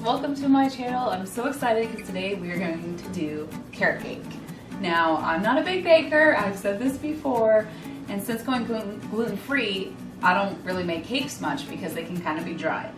welcome to my channel. I'm so excited because today we are going to do carrot cake. Now, I'm not a big baker, I've said this before, and since going gluten-free, I don't really make cakes much because they can kind of be dry.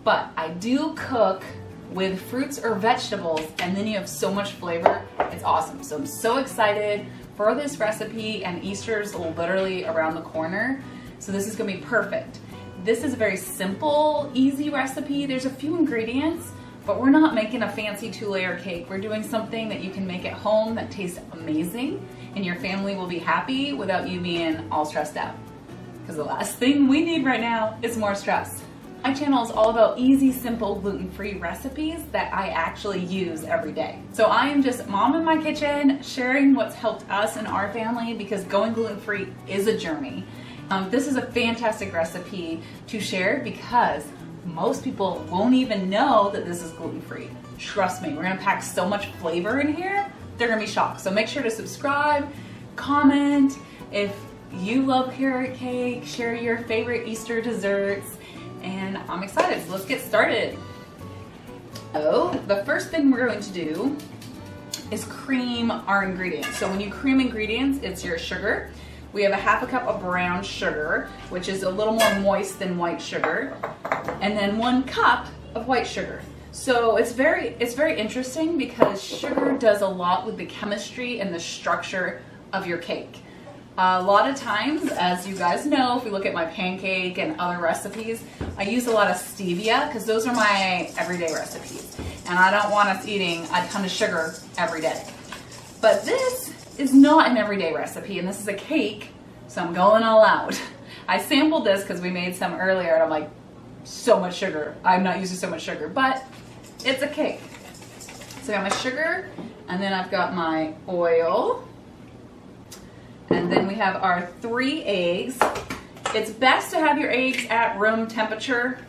But I do cook with fruits or vegetables, and then you have so much flavor. It's awesome. So I'm so excited for this recipe, and Easter's literally around the corner, so this is gonna be perfect. This is a very simple, easy recipe. There's a few ingredients, but we're not making a fancy 2-layer cake. We're doing something that you can make at home that tastes amazing, and your family will be happy without you being all stressed out. Because the last thing we need right now is more stress. My channel is all about easy, simple, gluten-free recipes that I actually use every day. So I am just mom in my kitchen, sharing what's helped us and our family, because going gluten-free is a journey. This is a fantastic recipe to share because most people won't even know that this is gluten-free. Trust me, we're gonna pack so much flavor in here, they're gonna be shocked. So make sure to subscribe, comment. If you love carrot cake, share your favorite Easter desserts, and I'm excited, so let's get started. The first thing we're going to do is cream our ingredients. So when you cream ingredients, it's your sugar. We have a half a cup of brown sugar, which is a little more moist than white sugar, and then 1 cup of white sugar. So it's very interesting because sugar does a lot with the chemistry and the structure of your cake. A lot of times, as you guys know, if we look at my pancake and other recipes, I use a lot of stevia because those are my everyday recipes. And I don't want us eating a ton of sugar every day. But this is not an everyday recipe, and this is a cake, so I'm going all out. I sampled this because we made some earlier, and I'm like, so much sugar. I'm not using so much sugar, but it's a cake. So I got my sugar, and then I've got my oil, and then we have our 3 eggs. It's best to have your eggs at room temperature.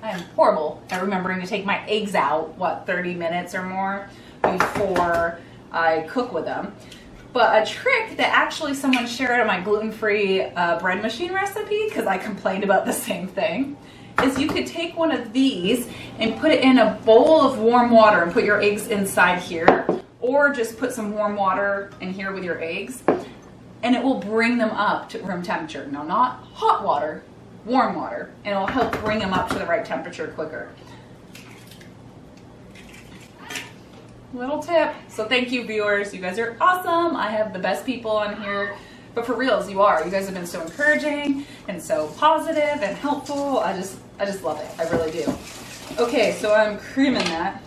I am horrible at remembering to take my eggs out, 30 minutes or more before I cook with them. But a trick that actually someone shared on my gluten-free bread machine recipe, because I complained about the same thing, is you could take one of these and put it in a bowl of warm water and put your eggs inside here, or just put some warm water in here with your eggs, and it will bring them up to room temperature. Now, not hot water, warm water, and it'll help bring them up to the right temperature quicker. Little tip. So thank you, viewers. You guys are awesome. I have the best people on here, but for reals, you are. You guys have been so encouraging and so positive and helpful. I just love it. I really do. Okay, so I'm creaming that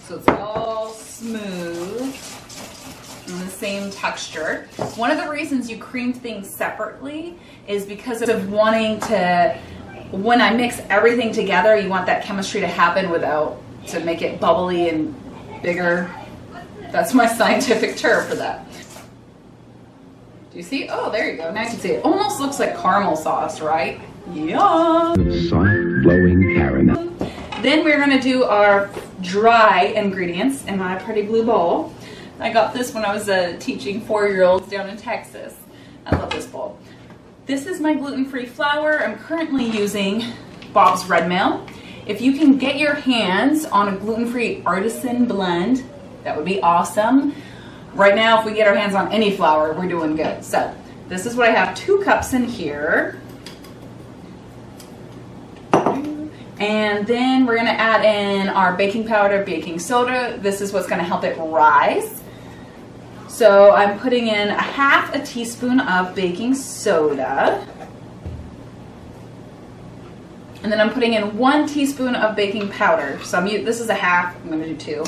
so it's all smooth and the same texture. One of the reasons you cream things separately is because of wanting to, when I mix everything together, you want that chemistry to happen to make it bubbly and bigger. That's my scientific term for that. Do you see? Oh, there you go. Now you can see it. Almost looks like caramel sauce, right? Yum! Soft, flowing caramel. Then we're gonna do our dry ingredients in my pretty blue bowl. I got this when I was teaching 4-year-olds down in Texas. I love this bowl. This is my gluten-free flour. I'm currently using Bob's Red Mill. If you can get your hands on a gluten-free artisan blend, that would be awesome. Right now, if we get our hands on any flour, we're doing good. So this is what I have, 2 cups in here. And then we're gonna add in our baking powder, baking soda. This is what's gonna help it rise. So I'm putting in a 1/2 teaspoon of baking soda. And then I'm putting in 1 teaspoon of baking powder. So this is a 1/2, I'm gonna do 2.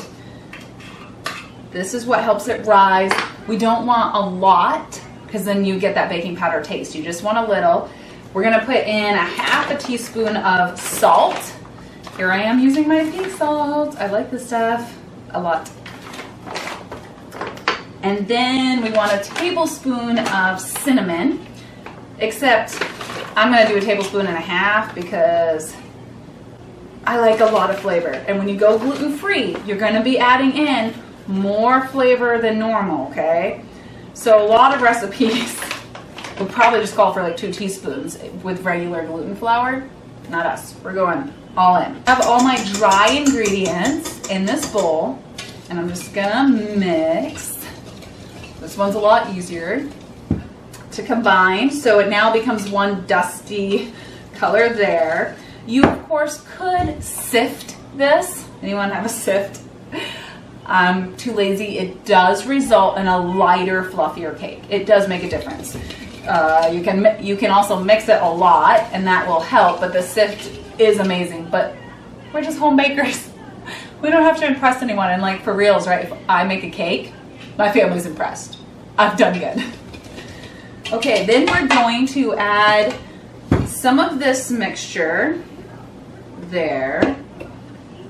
This is what helps it rise. We don't want a lot, because then you get that baking powder taste. You just want a little. We're gonna put in a 1/2 teaspoon of salt. Here I am using my pink salt. I like this stuff a lot. And then we want a tablespoon of cinnamon, except I'm gonna do a tablespoon and a 1/2 because I like a lot of flavor. And when you go gluten-free, you're gonna be adding in more flavor than normal, okay? So a lot of recipes will probably just call for like 2 teaspoons with regular gluten flour. Not us. We're going all in. I have all my dry ingredients in this bowl, and I'm just gonna mix. This one's a lot easier to combine, so it now becomes one dusty color there. You, of course, could sift this. Anyone have a sift? I'm too lazy. It does result in a lighter, fluffier cake. It does make a difference. You can also mix it a lot, and that will help, but the sift is amazing. But we're just home bakers. We don't have to impress anyone, and like for reals, right? If I make a cake, my family's impressed. I've done good. Okay, then we're going to add some of this mixture there,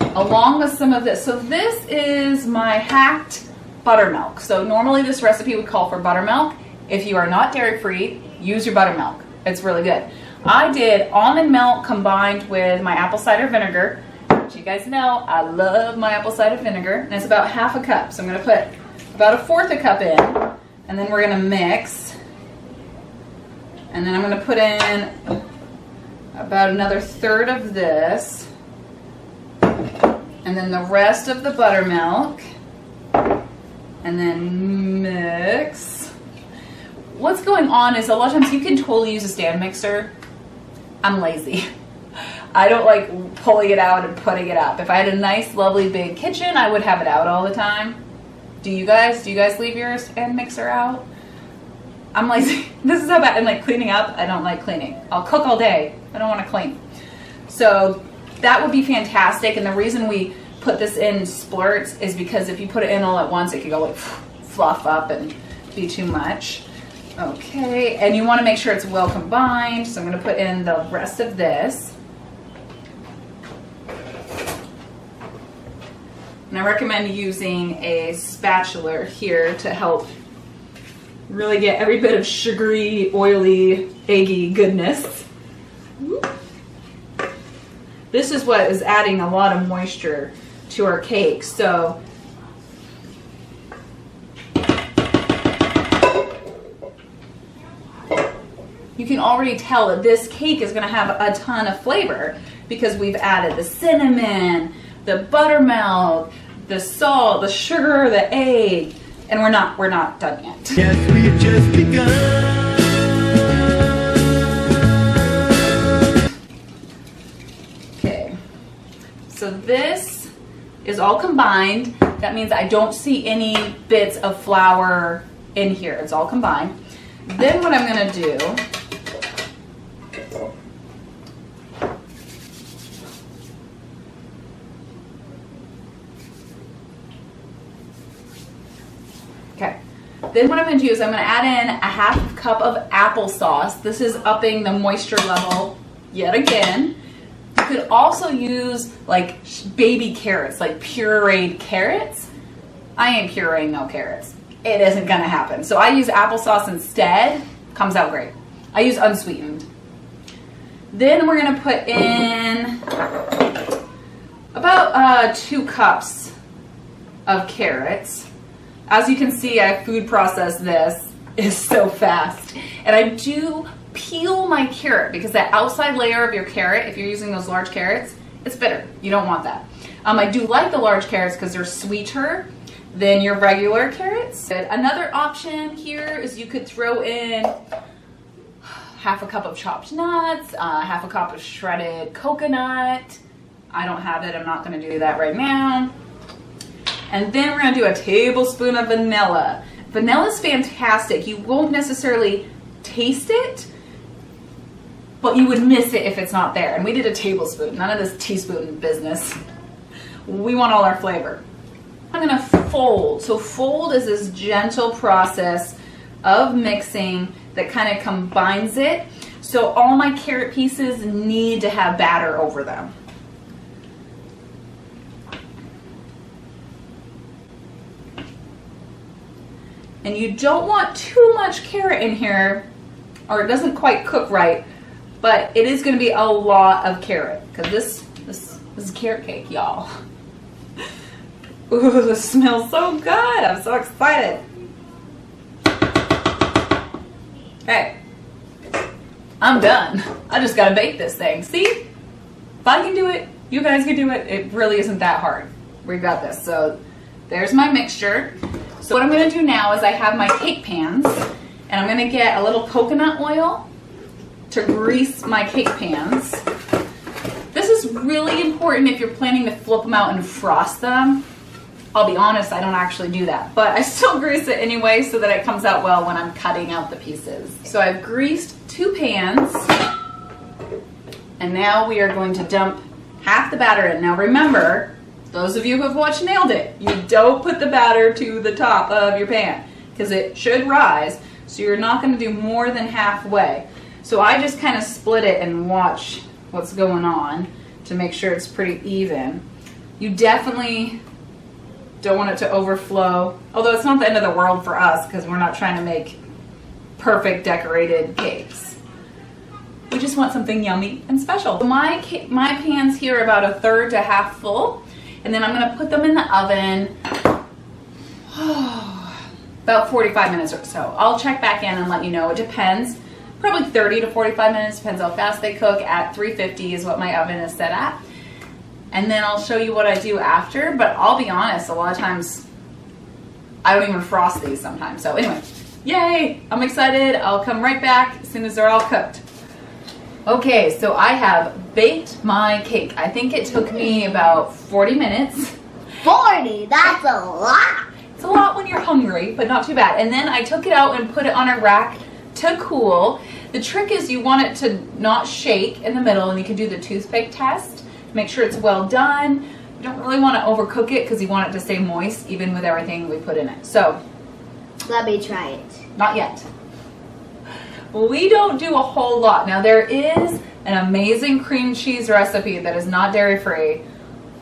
along with some of this. So this is my hacked buttermilk. So normally this recipe would call for buttermilk. If you are not dairy free, use your buttermilk. It's really good. I did almond milk combined with my apple cider vinegar. Which you guys know, I love my apple cider vinegar. And it's about half a cup. So I'm going to put about 1/4 a cup in. And then we're going to mix. And then I'm going to put in about another 1/3 of this. And then the rest of the buttermilk. And then mix. What's going on is a lot of times you can totally use a stand mixer. I'm lazy. I don't like pulling it out and putting it up. If I had a nice, lovely, big kitchen, I would have it out all the time. Do you guys? Do you guys leave your stand mixer out? I'm lazy. This is how bad. I'm like cleaning up. I don't like cleaning. I'll cook all day. I don't want to clean. So that would be fantastic. And the reason we put this in splurts is because if you put it in all at once, it could go like fluff up and be too much. Okay, and you want to make sure it's well combined. So I'm going to put in the rest of this. And I recommend using a spatula here to help really get every bit of sugary, oily, eggy goodness. This is what is adding a lot of moisture to our cake. So you can already tell that this cake is going to have a ton of flavor because we've added the cinnamon, the buttermilk, the salt, the sugar, the egg, and we're not done yet. Yes, we've just begun. Okay, so this is all combined. That means I don't see any bits of flour in here. It's all combined. Then what I'm going to do Then what I'm going to do is I'm going to add in a 1/2 cup of applesauce. This is upping the moisture level yet again. You could also use like baby carrots, like pureed carrots. I ain't pureeing no carrots. It isn't going to happen. So I use applesauce instead. Comes out great. I use unsweetened. Then we're going to put in about 2 cups of carrots. As you can see, I food process this is so fast. And I do peel my carrot because that outside layer of your carrot, if you're using those large carrots, it's bitter. You don't want that. I do like the large carrots because they're sweeter than your regular carrots. Another option here is you could throw in 1/2 cup of chopped nuts, 1/2 cup of shredded coconut. I don't have it. I'm not going to do that right now. And then we're going to do a tablespoon of vanilla. Vanilla is fantastic. You won't necessarily taste it, but you would miss it if it's not there. And we did a tablespoon, none of this teaspoon business. We want all our flavor. I'm going to fold. So fold is this gentle process of mixing that kind of combines it. So all my carrot pieces need to have batter over them. And you don't want too much carrot in here or it doesn't quite cook right, but it is going to be a lot of carrot because this is carrot cake, y'all. Ooh, this smells so good. I'm so excited. Okay, I'm done. I just got to bake this thing. See? If I can do it, You guys can do it. It really isn't that hard. We got this. So there's my mixture. So what I'm going to do now is I have my cake pans, and I'm going to get a little coconut oil to grease my cake pans. This is really important if you're planning to flip them out and frost them. I'll be honest, I don't actually do that, but I still grease it anyway so that it comes out well when I'm cutting out the pieces. So I've greased 2 pans, and now we are going to dump half the batter in. Now remember, those of you who have watched Nailed It, you don't put the batter to the top of your pan because it should rise, so you're not going to do more than halfway. So I just kind of split it and watch what's going on to make sure it's pretty even. You definitely don't want it to overflow, although it's not the end of the world for us because we're not trying to make perfect decorated cakes. We just want something yummy and special. So my pans here are about 1/3 to half full, and then I'm going to put them in the oven about 45 minutes or so. I'll check back in and let you know. It depends. Probably 30 to 45 minutes, depends how fast they cook. At 350 is what my oven is set at. And then I'll show you what I do after, but I'll be honest, a lot of times I don't even frost these sometimes. So anyway, yay, I'm excited. I'll come right back as soon as they're all cooked. Okay, so I have baked my cake. I think it took me about 40 minutes. 40, that's a lot. It's a lot when you're hungry, but not too bad. And then I took it out and put it on a rack to cool. The trick is you want it to not shake in the middle, and you can do the toothpick test. Make sure it's well done. You don't really want to overcook it because you want it to stay moist even with everything we put in it. So, let me try it. Not yet. We don't do a whole lot. Now there is an amazing cream cheese recipe that is not dairy free,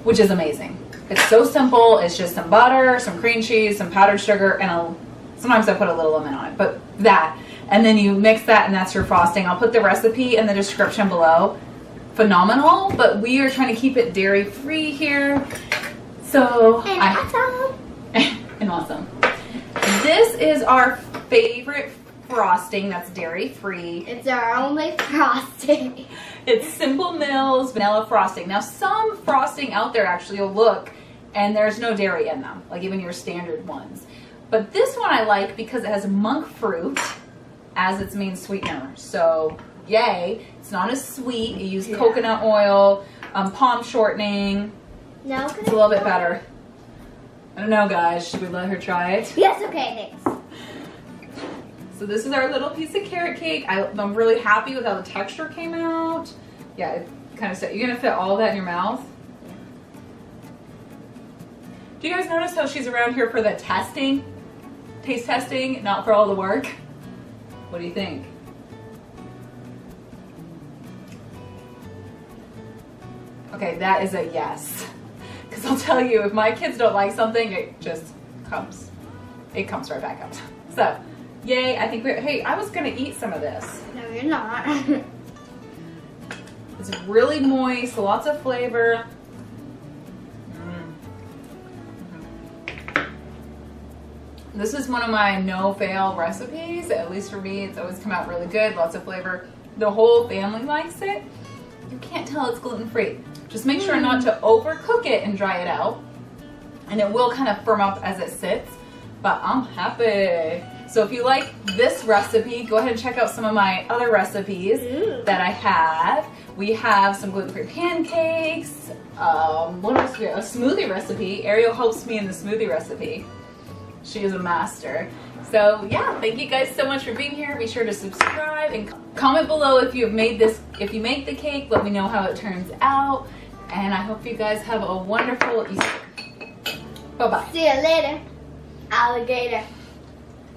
which is amazing. It's so simple. It's just some butter, some cream cheese, some powdered sugar, and sometimes I put a little lemon on it, but that. And then you mix that and that's your frosting. I'll put the recipe in the description below. Phenomenal, but we are trying to keep it dairy free here. So awesome. And awesome. This is our favorite frosting that's dairy free. It's our only frosting. It's Simple Mills vanilla frosting. Now some frosting out there actually you'll look and there's no dairy in them, like even your standard ones. But this one I like because it has monk fruit as its main sweetener. So yay, it's not as sweet. You use coconut oil, palm shortening. No, it's a little bit better. I don't know, guys. Should we let her try it? Yes, okay, thanks. So this is our little piece of carrot cake. I'm really happy with how the texture came out. Yeah, it kind of set. You're gonna fit all of that in your mouth. Do you guys notice how she's around here for the testing? Taste testing, not for all the work? What do you think? Okay, that is a yes. Because I'll tell you, if my kids don't like something, it just comes. It comes right back up. So, yay, I think hey, I was gonna eat some of this. No, you're not. It's really moist, lots of flavor. This is one of my no-fail recipes. At least for me, it's always come out really good, lots of flavor. The whole family likes it. You can't tell it's gluten-free. Just make sure not to overcook it and dry it out. And it will kind of firm up as it sits, but I'm happy. So if you like this recipe, go ahead and check out some of my other recipes that I have. We have some gluten-free pancakes. What else do we have? A smoothie recipe. Ariel helps me in the smoothie recipe. She is a master. So yeah, thank you guys so much for being here. Be sure to subscribe and comment below if you have made this. If you make the cake, let me know how it turns out. And I hope you guys have a wonderful Easter. Bye-bye. See you later, alligator.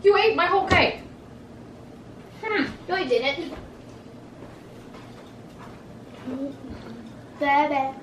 You ate my whole cake. No, I didn't. Bye-bye.